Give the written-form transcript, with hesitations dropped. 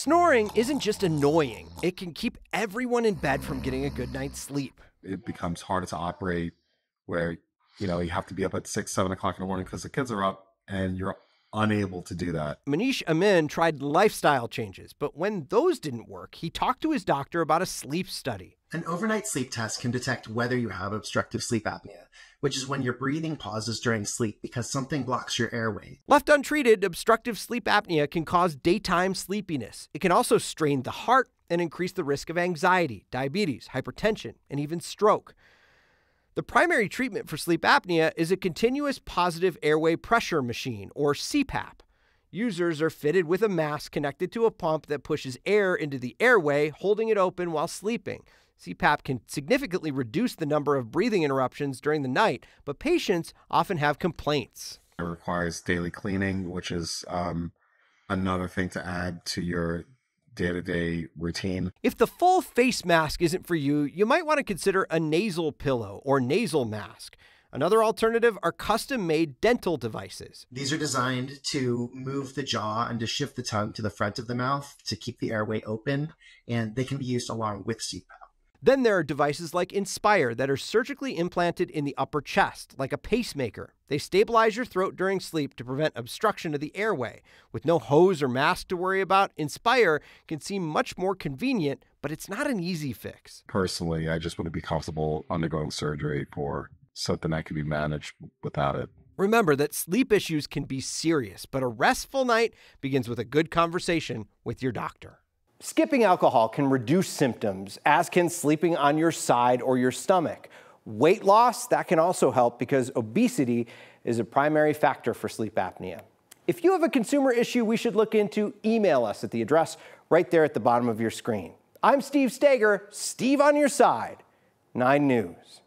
Snoring isn't just annoying, it can keep everyone in bed from getting a good night's sleep. It becomes harder to operate where, you have to be up at 6, 7 o'clock in the morning because the kids are up and you're unable to do that. Manish Amin tried lifestyle changes, but when those didn't work, he talked to his doctor about a sleep study. An overnight sleep test can detect whether you have obstructive sleep apnea, which is when your breathing pauses during sleep because something blocks your airway. Left untreated, obstructive sleep apnea can cause daytime sleepiness. It can also strain the heart and increase the risk of anxiety, diabetes, hypertension, and even stroke. The primary treatment for sleep apnea is a continuous positive airway pressure machine, or CPAP. Users are fitted with a mask connected to a pump that pushes air into the airway, holding it open while sleeping. CPAP can significantly reduce the number of breathing interruptions during the night, but patients often have complaints. It requires daily cleaning, which is another thing to add to your day-to-day routine. If the full face mask isn't for you, you might want to consider a nasal pillow or nasal mask. Another alternative are custom-made dental devices. These are designed to move the jaw and to shift the tongue to the front of the mouth to keep the airway open, and they can be used along with CPAP. Then there are devices like Inspire that are surgically implanted in the upper chest, like a pacemaker. They stabilize your throat during sleep to prevent obstruction of the airway. With no hose or mask to worry about, Inspire can seem much more convenient, but it's not an easy fix. Personally, I just want to be comfortable undergoing surgery for something that can be managed without it. Remember that sleep issues can be serious, but a restful night begins with a good conversation with your doctor. Skipping alcohol can reduce symptoms, as can sleeping on your side or your stomach. Weight loss, that can also help because obesity is a primary factor for sleep apnea. If you have a consumer issue we should look into, email us at the address right there at the bottom of your screen. I'm Steve Stager, Steve on your side, 9 News.